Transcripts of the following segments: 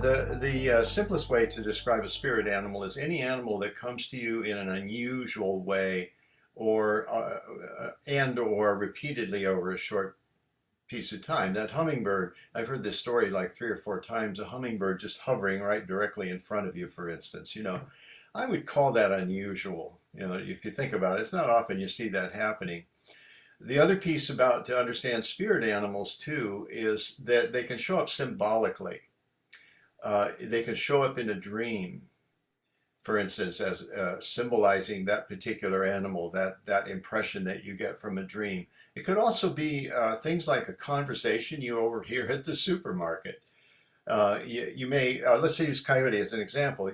The simplest way to describe a spirit animal is any animal that comes to you in an unusual way, or and or repeatedly over a short piece of time. That hummingbird, I've heard this story like 3 or 4 times. A hummingbird just hovering right directly in front of you, for instance. I would call that unusual. If you think about it, it's not often you see that happening. The other piece about to understand spirit animals too is that they can show up symbolically. They can show up in a dream, for instance, as symbolizing that particular animal, that impression that you get from a dream. It could also be things like a conversation you overhear at the supermarket. You may, let's say use coyote as an example.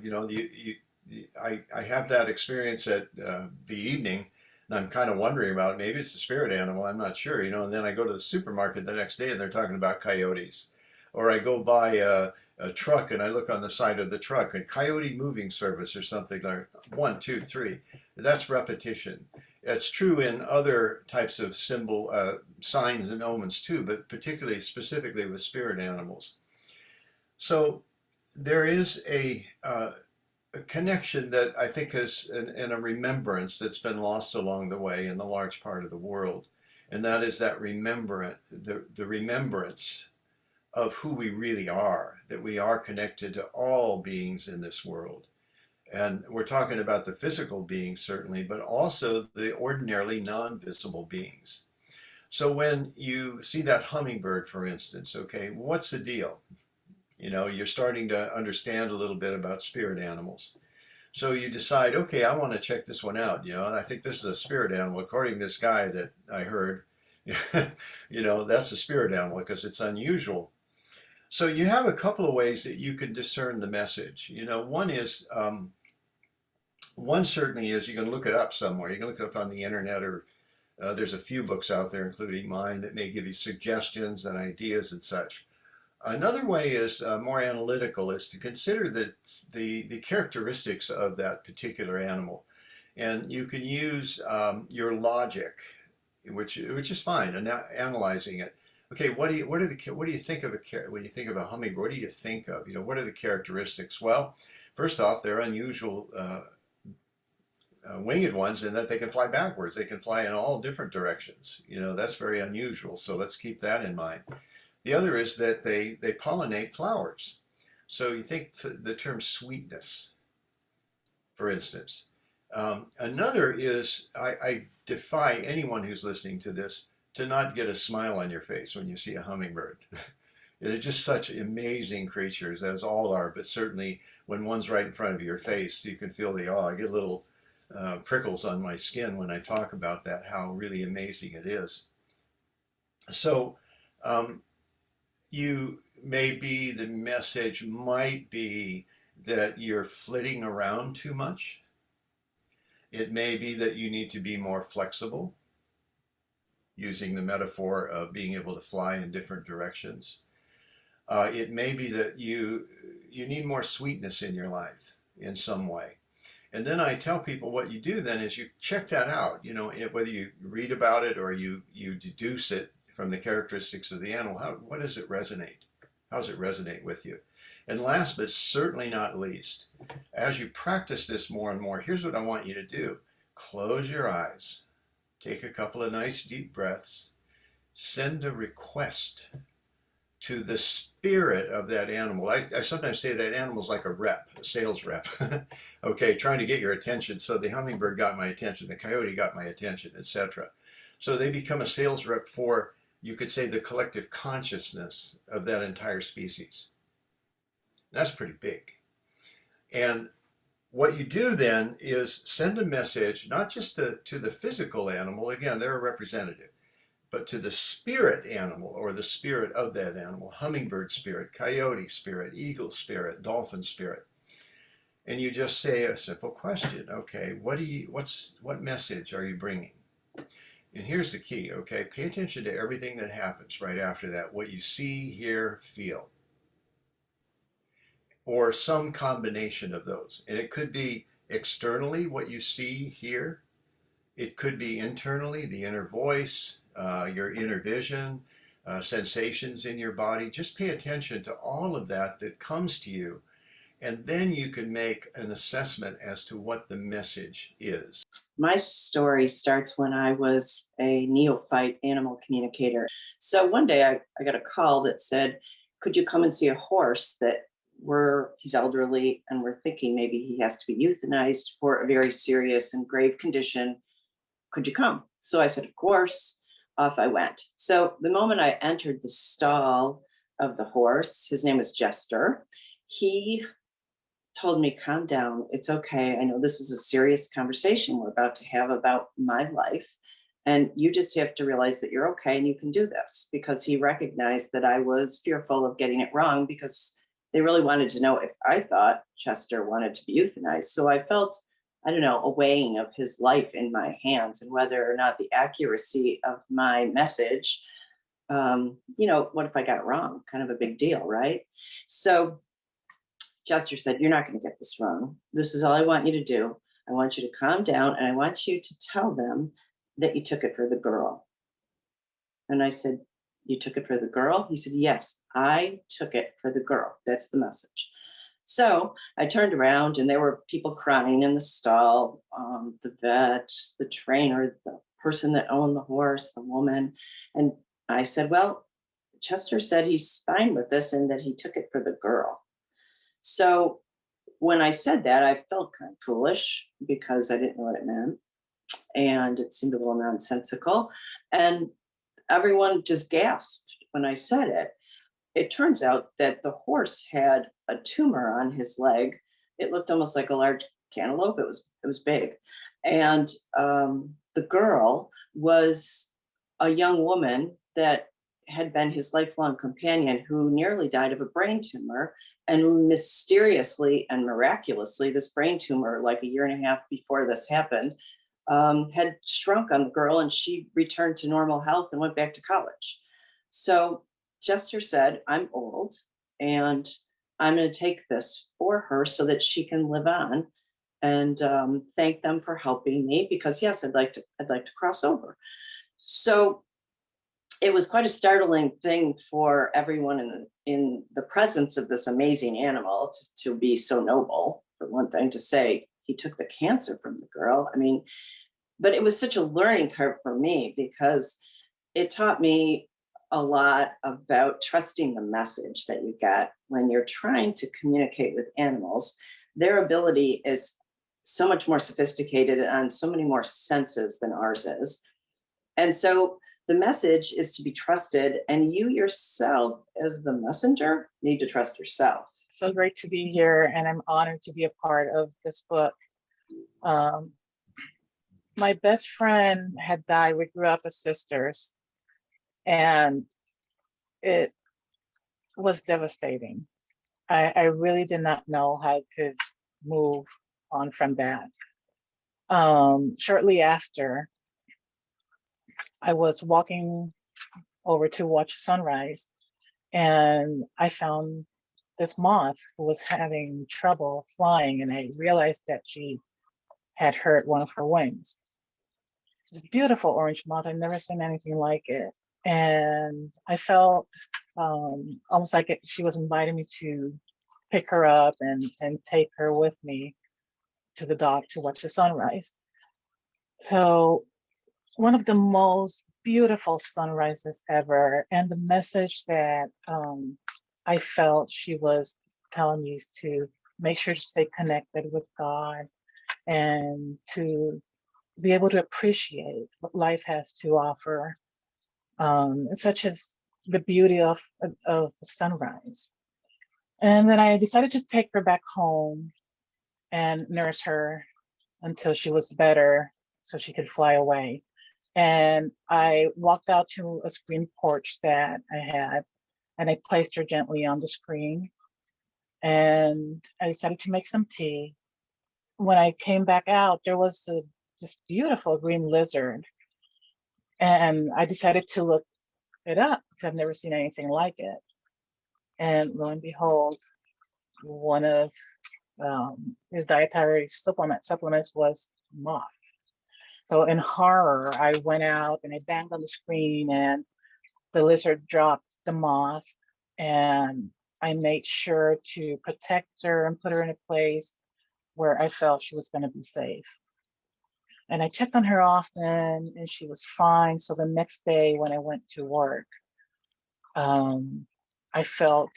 I have that experience at the evening, and I'm kind of wondering about it. Maybe it's a spirit animal, I'm not sure, and then I go to the supermarket the next day and they're talking about coyotes. Or I go by a truck and I look on the side of the truck, a coyote moving service or something like 1, 2, 3. That's repetition. It's true in other types of symbol signs and omens too, but particularly specifically with spirit animals. So there is a connection that I think is and a remembrance that's been lost along the way in the large part of the world, and that is that the remembrance of who we really are, that we are connected to all beings in this world. And we're talking about the physical beings certainly, but also the ordinarily non-visible beings. So when you see that hummingbird, for instance, okay, what's the deal? You're starting to understand a little bit about spirit animals. So you decide, okay, I want to check this one out, and I think this is a spirit animal. According to this guy that I heard, that's a spirit animal because it's unusual. So you have a couple of ways that you can discern the message. One certainly is you can look it up somewhere. You can look it up on the internet, or there's a few books out there, including mine, that may give you suggestions and ideas and such. Another way is more analytical, is to consider the characteristics of that particular animal. And you can use your logic, which is fine, and analyzing it. Okay, what do you think of when you think of a hummingbird? What do you think of? What are the characteristics? Well, first off, they're unusual winged ones in that they can fly backwards. They can fly in all different directions. That's very unusual. So let's keep that in mind. The other is that they pollinate flowers. So you think the term sweetness, for instance. Another is I defy anyone who's listening to this to not get a smile on your face when you see a hummingbird. They're just such amazing creatures, as all are, but certainly when one's right in front of your face, you can feel the awe. I get little prickles on my skin when I talk about that, how really amazing it is. So the message might be that you're flitting around too much. It may be that you need to be more flexible, using the metaphor of being able to fly in different directions. It may be that you need more sweetness in your life in some way. And then I tell people what you do then is you check that out, whether you read about it or you deduce it from the characteristics of the animal. What does it resonate? How does it resonate with you? And last but certainly not least, as you practice this more and more, here's what I want you to do. Close your eyes. Take a couple of nice deep breaths. Send a request to the spirit of that animal. I sometimes say that animal's like a sales rep. Okay, trying to get your attention. So the hummingbird got my attention, the coyote got my attention, etc. So they become a sales rep for, you could say, the collective consciousness of that entire species. That's pretty big. And what you do then is send a message, not just to the physical animal, again, they're a representative, but to the spirit animal or the spirit of that animal, hummingbird spirit, coyote spirit, eagle spirit, dolphin spirit. And you just say a simple question. Okay, what message are you bringing? And here's the key, okay? Pay attention to everything that happens right after that, what you see, hear, feel, or some combination of those. And it could be externally what you see, hear. It could be internally, the inner voice, your inner vision. sensations in your body. Just pay attention to all of that that comes to you, and then you can make an assessment as to what the message is. My story starts when I was a neophyte animal communicator. So one day I got a call that said, could you come and see a horse that he's elderly and we're thinking maybe he has to be euthanized for a very serious and grave condition. Could you come? So I said, of course. Off I went. So the moment I entered the stall of the horse, his name was Jester, he told me, calm down. It's okay. I know this is a serious conversation we're about to have about my life. And you just have to realize that you're okay and you can do this, because he recognized that I was fearful of getting it wrong, because they really wanted to know if I thought Chester wanted to be euthanized. So I felt, I don't know, a weighing of his life in my hands, and whether or not the accuracy of my message, what if I got it wrong? Kind of a big deal, right? So Chester said, you're not going to get this wrong. This is all I want you to do. I want you to calm down, and I want you to tell them that you took it for the girl. And I said, you took it for the girl? He said, yes, I took it for the girl. That's the message. So I turned around and there were people crying in the stall, the vet, the trainer, the person that owned the horse, the woman. And I said, well, Chester said he's fine with this and that he took it for the girl. So when I said that, I felt kind of foolish because I didn't know what it meant. And it seemed a little nonsensical. And everyone just gasped when I said it. It turns out that the horse had a tumor on his leg. It looked almost like a large cantaloupe. It was big. And the girl was a young woman that had been his lifelong companion, who nearly died of a brain tumor. And mysteriously and miraculously, this brain tumor, like a year and a half before this happened, had shrunk on the girl, and she returned to normal health and went back to college. So Chester said, I'm old and I'm going to take this for her so that she can live on, and thank them for helping me, because yes, I'd like to cross over. So it was quite a startling thing for everyone in the presence of this amazing animal to be so noble, for one thing, to say he took the cancer from the girl. I mean, but it was such a learning curve for me, because it taught me a lot about trusting the message that you get when you're trying to communicate with animals. Their ability is so much more sophisticated and on so many more senses than ours is. And so the message is to be trusted, and you yourself, as the messenger, need to trust yourself. So great to be here, and I'm honored to be a part of this book. My best friend had died. We grew up as sisters, and it was devastating. I really did not know how I could move on from that. Shortly after, I was walking over to watch sunrise, and I found this moth who was having trouble flying, and I realized that she had hurt one of her wings. This beautiful orange moth. I've never seen anything like it. And I felt almost like she was inviting me to pick her up and take her with me to the dock to watch the sunrise. So one of the most beautiful sunrises ever. And the message that I felt she was telling me is to make sure to stay connected with God and to be able to appreciate what life has to offer, such as the beauty of the sunrise. And then I decided to take her back home and nurse her until she was better so she could fly away. And I walked out to a screen porch that I had, and I placed her gently on the screen. And I decided to make some tea. When I came back out, there was this beautiful green lizard. And I decided to look it up because I've never seen anything like it. And lo and behold, one of his dietary supplements was moth. So in horror, I went out and I banged on the screen, and the lizard dropped the moth, and I made sure to protect her and put her in a place where I felt she was going to be safe. And I checked on her often, and she was fine. So the next day when I went to work, I felt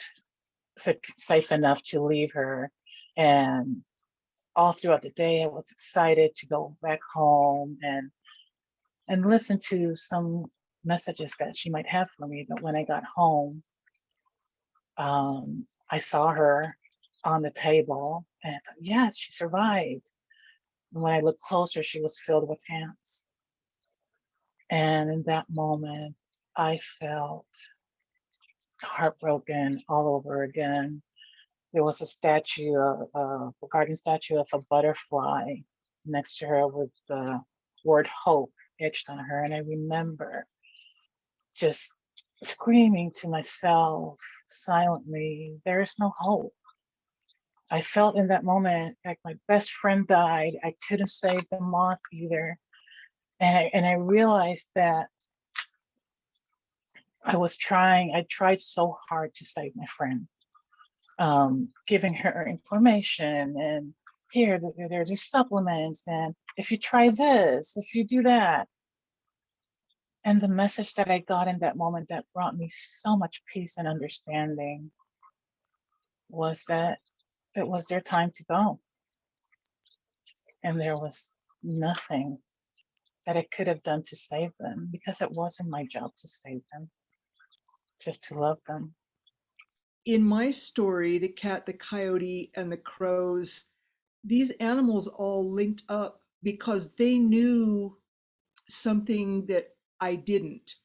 safe enough to leave her. And all throughout the day, I was excited to go back home and listen to some messages that she might have for me. But when I got home, I saw her on the table, and I thought, yes, she survived. And when I looked closer, she was filled with ants. And in that moment, I felt heartbroken all over again. There was a statue, a garden statue of a butterfly next to her with the word hope etched on her. And I remember just screaming to myself silently, there is no hope. I felt in that moment like my best friend died. I couldn't save the moth either. And I realized that I tried so hard to save my friend, giving her information and here, there's these supplements, and if you try this, if you do that. And the message that I got in that moment that brought me so much peace and understanding was that it was their time to go. And there was nothing that I could have done to save them because it wasn't my job to save them, just to love them. In my story, the cat, the coyote, and the crows, these animals all linked up because they knew something that I didn't.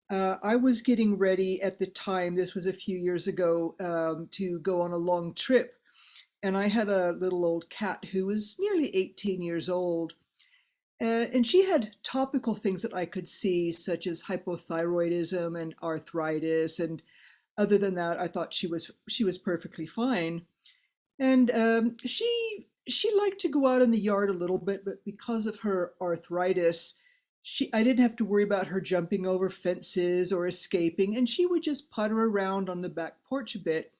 I was getting ready at the time, this was a few years ago, to go on a long trip. And I had a little old cat who was nearly 18 years old. And she had topical things that I could see, such as hypothyroidism and arthritis. And other than that, I thought she was perfectly fine. And she liked to go out in the yard a little bit, but because of her arthritis, I didn't have to worry about her jumping over fences or escaping, and she would just putter around on the back porch a bit.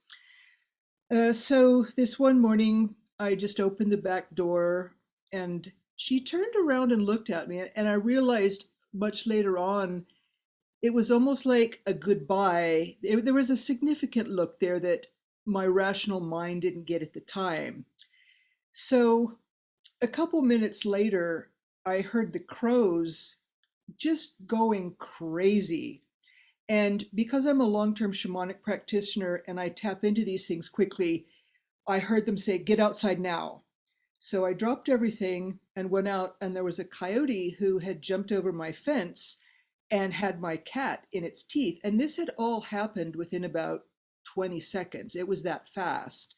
So this one morning, I just opened the back door, and she turned around and looked at me, and I realized much later on, it was almost like a goodbye. There was a significant look there that my rational mind didn't get at the time. So a couple minutes later, I heard the crows just going crazy. And because I'm a long-term shamanic practitioner and I tap into these things quickly, I heard them say, "Get outside now." So I dropped everything and went out, and there was a coyote who had jumped over my fence and had my cat in its teeth. And this had all happened within about 20 seconds. It was that fast.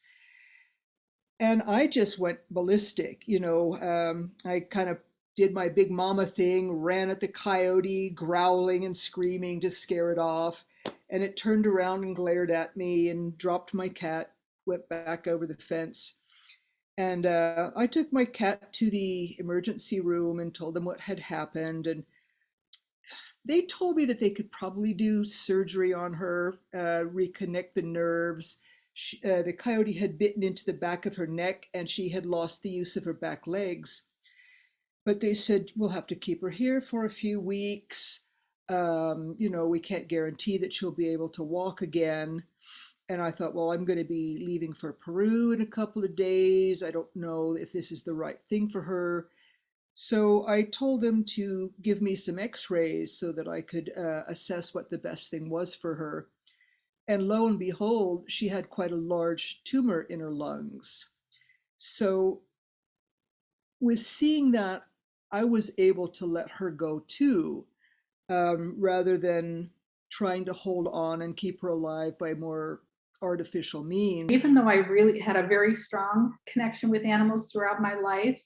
And I just went ballistic. I kind of did my big mama thing, ran at the coyote, growling and screaming to scare it off. And it turned around and glared at me and dropped my cat, went back over the fence. And I took my cat to the emergency room and told them what had happened. And they told me that they could probably do surgery on her, reconnect the nerves. The coyote had bitten into the back of her neck and she had lost the use of her back legs. But they said, we'll have to keep her here for a few weeks. We can't guarantee that she'll be able to walk again. And I thought, well, I'm going to be leaving for Peru in a couple of days. I don't know if this is the right thing for her. So I told them to give me some x-rays so that I could assess what the best thing was for her. And lo and behold, she had quite a large tumor in her lungs. So with seeing that, I was able to let her go too, rather than trying to hold on and keep her alive by more artificial means. Even though I really had a very strong connection with animals throughout my life,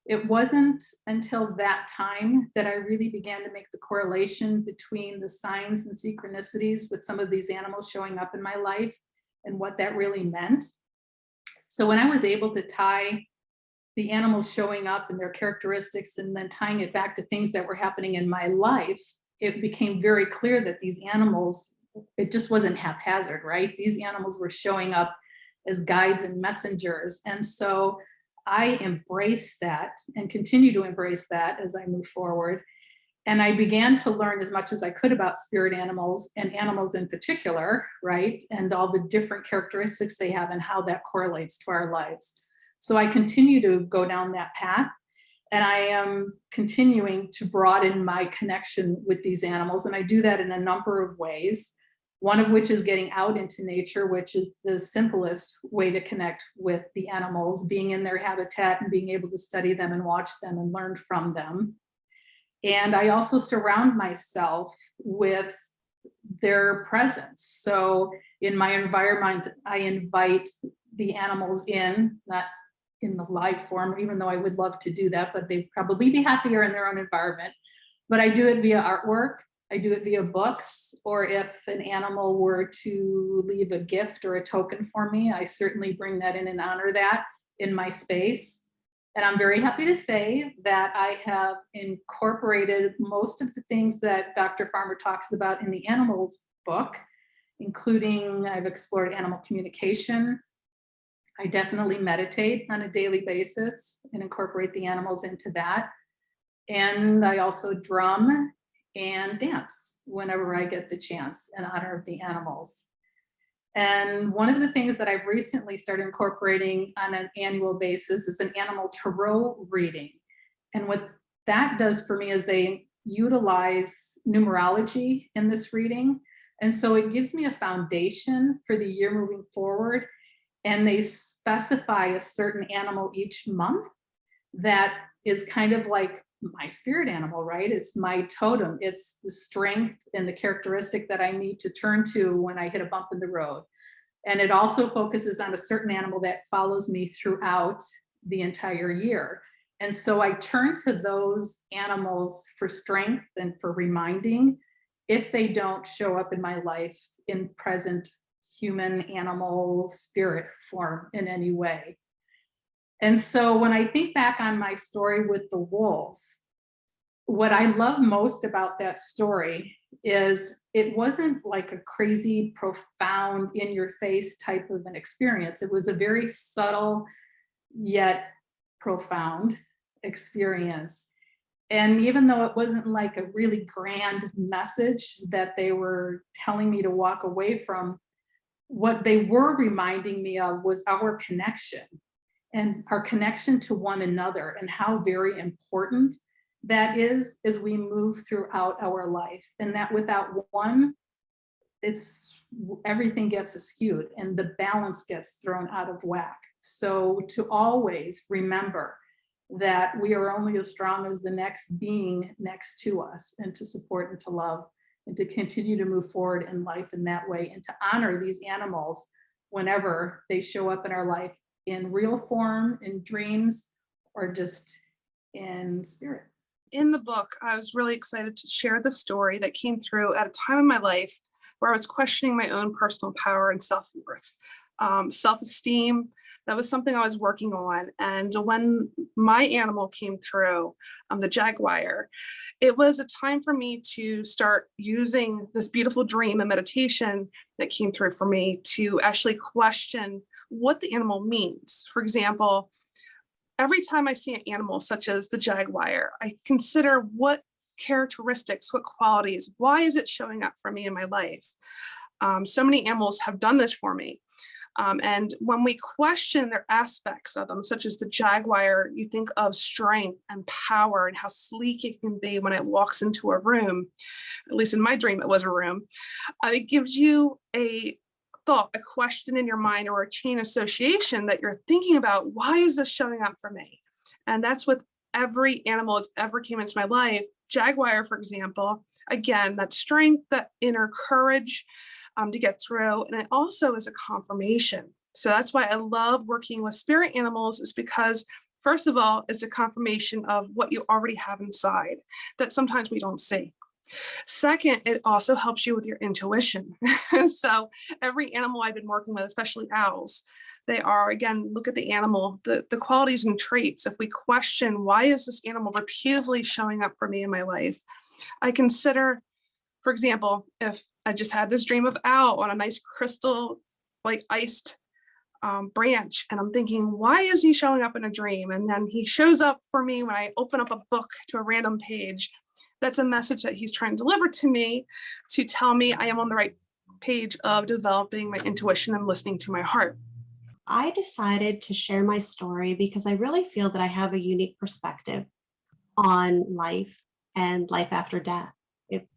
it wasn't until that time that I really began to make the correlation between the signs and synchronicities with some of these animals showing up in my life and what that really meant. So when I was able to tie the animals showing up and their characteristics and then tying it back to things that were happening in my life, it became very clear that these animals, it just wasn't haphazard, right? These animals were showing up as guides and messengers. And so I embraced that and continue to embrace that as I move forward. And I began to learn as much as I could about spirit animals and animals in particular, right? And all the different characteristics they have and how that correlates to our lives. So I continue to go down that path. And I am continuing to broaden my connection with these animals. And I do that in a number of ways. One of which is getting out into nature, which is the simplest way to connect with the animals, being in their habitat and being able to study them and watch them and learn from them. And I also surround myself with their presence. So in my environment, I invite the animals in, not in the live form, even though I would love to do that, but they'd probably be happier in their own environment. But I do it via artwork. I do it via books, or if an animal were to leave a gift or a token for me, I certainly bring that in and honor that in my space. And I'm very happy to say that I have incorporated most of the things that Dr. Farmer talks about in the animals book, including I've explored animal communication. I definitely meditate on a daily basis and incorporate the animals into that. And I also drum and dance whenever I get the chance in honor of the animals. And one of the things that I've recently started incorporating on an annual basis is an animal tarot reading. And what that does for me is they utilize numerology in this reading. And so it gives me a foundation for the year moving forward. And they specify a certain animal each month that is kind of like my spirit animal, right? It's my totem. It's the strength and the characteristic that I need to turn to when I hit a bump in the road. And it also focuses on a certain animal that follows me throughout the entire year. And so I turn to those animals for strength and for reminding if they don't show up in my life in present human, animal, spirit form in any way. And so when I think back on my story with the wolves, what I love most about that story is it wasn't like a crazy, profound, in your face type of an experience. It was a very subtle yet profound experience. And even though it wasn't like a really grand message that they were telling me to walk away from, what they were reminding me of was our connection and our connection to one another and how very important that is as we move throughout our life. And that without one, everything gets askewed and the balance gets thrown out of whack. So to always remember that we are only as strong as the next being next to us, and to support and to love and to continue to move forward in life in that way, and to honor these animals whenever they show up in our life in real form, in dreams, or just in spirit. In the book, I was really excited to share the story that came through at a time in my life where I was questioning my own personal power and self-worth, self-esteem. That was something I was working on. And when my animal came through, the jaguar, it was a time for me to start using this beautiful dream and meditation that came through for me to actually question what the animal means. For example, every time I see an animal such as the jaguar, I consider what characteristics, what qualities, why is it showing up for me in my life? So many animals have done this for me. And when we question their aspects of them, such as the jaguar, you think of strength and power and how sleek it can be when it walks into a room. At least in my dream, it was a room. It gives you a thought, a question in your mind, or a chain association that you're thinking about, why is this showing up for me? And that's with every animal that's ever came into my life. Jaguar, for example, again, that strength, that inner courage, to get through. And it also is a confirmation. So that's why I love working with spirit animals, is because first of all, it's a confirmation of what you already have inside that sometimes we don't see. Second, it also helps you with your intuition. So every animal I've been working with, especially owls, they are, again, look at the animal, the qualities and traits. If we question, why is this animal repeatedly showing up for me in my life? I consider For example, if I just had this dream of Owl on a nice crystal, like iced branch, and I'm thinking, why is he showing up in a dream? And then he shows up for me when I open up a book to a random page. That's a message that he's trying to deliver to me to tell me I am on the right page of developing my intuition and listening to my heart. I decided to share my story because I really feel that I have a unique perspective on life and life after death.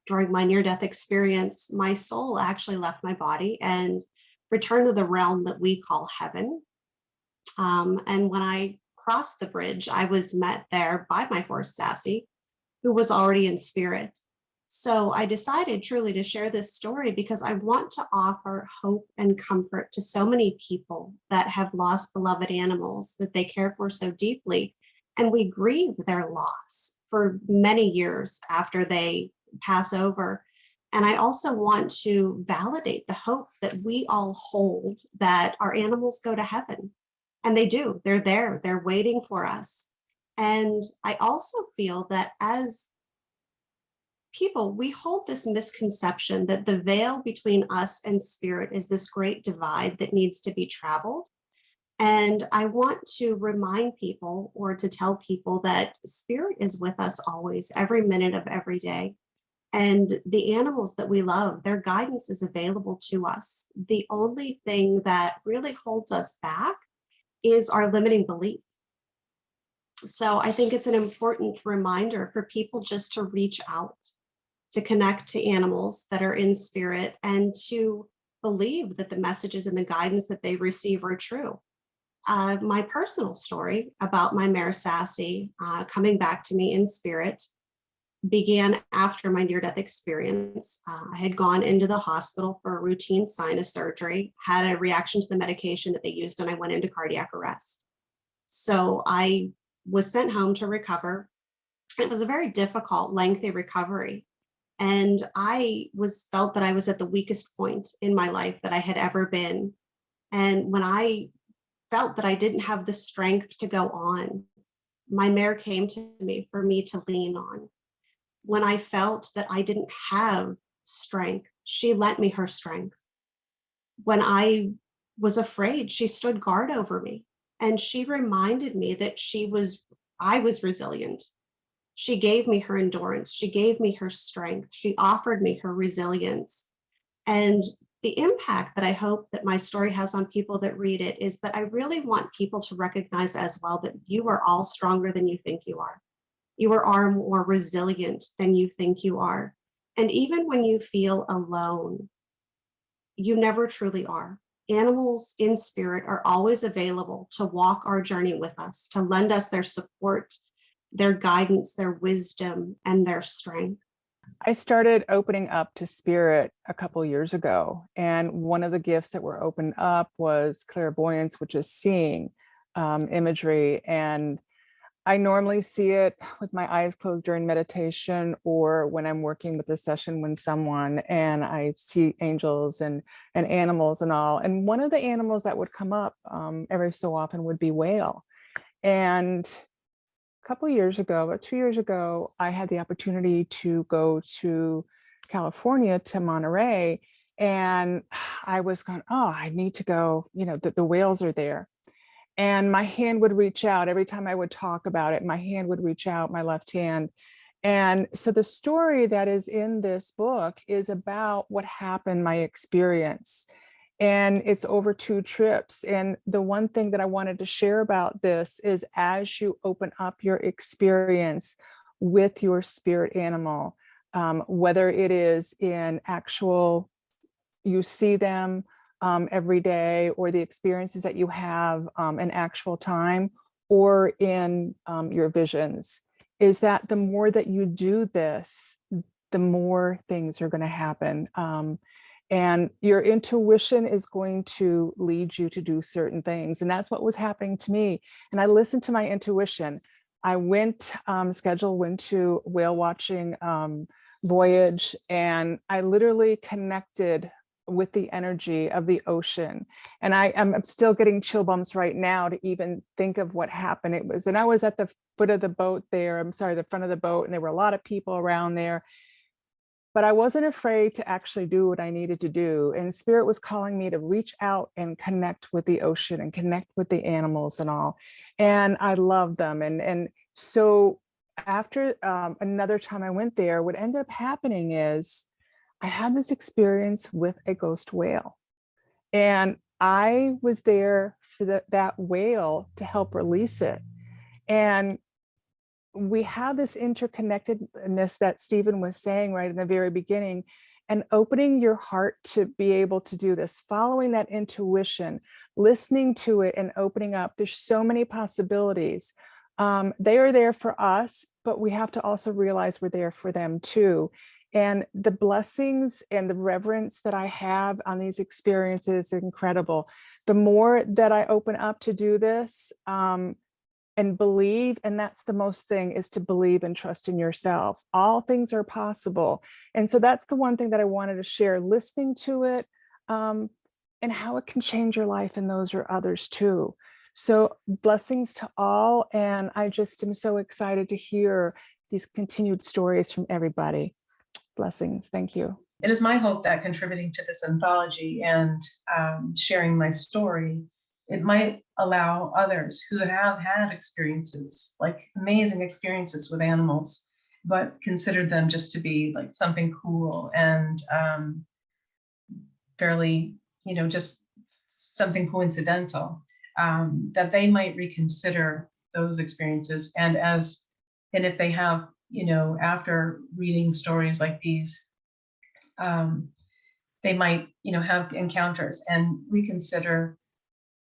During my near-death experience, my soul actually left my body and returned to the realm that we call heaven. And when I crossed the bridge, I was met there by my horse, Sassy, who was already in spirit. So I decided truly to share this story because I want to offer hope and comfort to so many people that have lost beloved animals that they care for so deeply. And we grieve their loss for many years after they pass over. And I also want to validate the hope that we all hold that our animals go to heaven. And they do. They're there. They're waiting for us. And I also feel that as people, we hold this misconception that the veil between us and spirit is this great divide that needs to be traveled. And I want to remind people, or to tell people, that spirit is with us always, every minute of every day. And the animals that we love, their guidance is available to us. The only thing that really holds us back is our limiting belief. So I think it's an important reminder for people just to reach out, to connect to animals that are in spirit, and to believe that the messages and the guidance that they receive are true. My personal story about my mare Sassy coming back to me in spirit began after my near-death experience. I had gone into the hospital for a routine sinus surgery, had a reaction to the medication that they used, and I went into cardiac arrest. So I was sent home to recover. It was a very difficult, lengthy recovery. And I felt that I was at the weakest point in my life that I had ever been. And when I felt that I didn't have the strength to go on, my mare came to me for me to lean on. When I felt that I didn't have strength, she lent me her strength. When I was afraid, she stood guard over me, and she reminded me that I was resilient. She gave me her endurance. She gave me her strength. She offered me her resilience. And the impact that I hope that my story has on people that read it is that I really want people to recognize as well that you are all stronger than you think you are. You are all more resilient than you think you are. And even when you feel alone, you never truly are. Animals in spirit are always available to walk our journey with us, to lend us their support, their guidance, their wisdom, and their strength. I started opening up to spirit a couple years ago. And one of the gifts that were opened up was clairvoyance, which is seeing imagery. And I normally see it with my eyes closed during meditation, or when I'm working with a session when someone, and I see angels and animals and all. And one of the animals that would come up every so often would be whale. And a couple of years ago, about 2 years ago, I had the opportunity to go to California, to Monterey, and I was going, oh, I need to go, the whales are there. And my hand would reach out every time I would talk about it. My hand would reach out, my left hand. And so the story that is in this book is about what happened, my experience. And it's over 2 trips. And the one thing that I wanted to share about this is, as you open up your experience with your spirit animal, whether it is in actual, you see them every day, or the experiences that you have in actual time, or in your visions, is that the more that you do this, the more things are going to happen. And your intuition is going to lead you to do certain things. And that's what was happening to me. And I listened to my intuition. I went to whale watching voyage, and I literally connected with the energy of the ocean. And I'm still getting chill bumps right now to even think of what happened. And I was at the foot of the boat there, the front of the boat, and there were a lot of people around there. but I wasn't afraid to actually do what I needed to do. And Spirit was calling me to reach out and connect with the ocean and connect with the animals and all. And I loved them. And so after another time I went there, what ended up happening is I had this experience with a ghost whale. And I was there for that whale to help release it. And we have this interconnectedness that Stephen was saying right in the very beginning, and opening your heart to be able to do this, following that intuition, listening to it and opening up. There's so many possibilities. They are there for us, but we have to also realize we're there for them too. And the blessings and the reverence that I have on these experiences is incredible. The more that I open up to do this, and believe, and that's the most thing, is to believe and trust in yourself. All things are possible. And so that's the one thing that I wanted to share, listening to it, and how it can change your life, and those are others too. So blessings to all. And I just am so excited to hear these continued stories from everybody. Blessings. Thank you. It is my hope that contributing to this anthology and sharing my story, it might allow others who have had experiences, like amazing experiences with animals, but consider them just to be like something cool and fairly, just something coincidental, that they might reconsider those experiences. And if they have, after reading stories like these, they might, have encounters and reconsider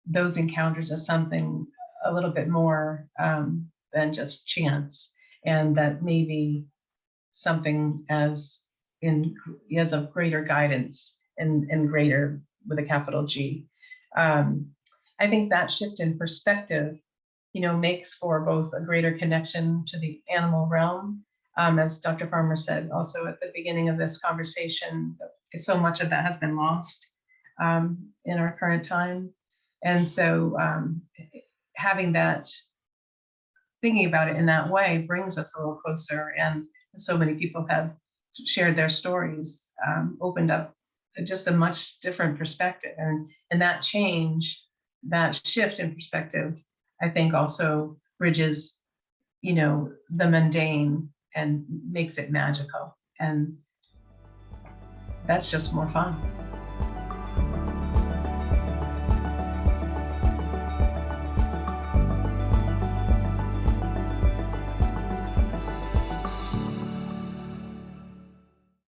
those encounters as something a little bit more than just chance, and that maybe something as of greater guidance and greater with a capital G. I think that shift in perspective, makes for both a greater connection to the animal realm, as Dr. Farmer said also at the beginning of this conversation, so much of that has been lost in our current time. And so having that, thinking about it in that way brings us a little closer. And so many people have shared their stories, opened up just a much different perspective. And that change, that shift in perspective, I think also bridges, the mundane and makes it magical. And that's just more fun.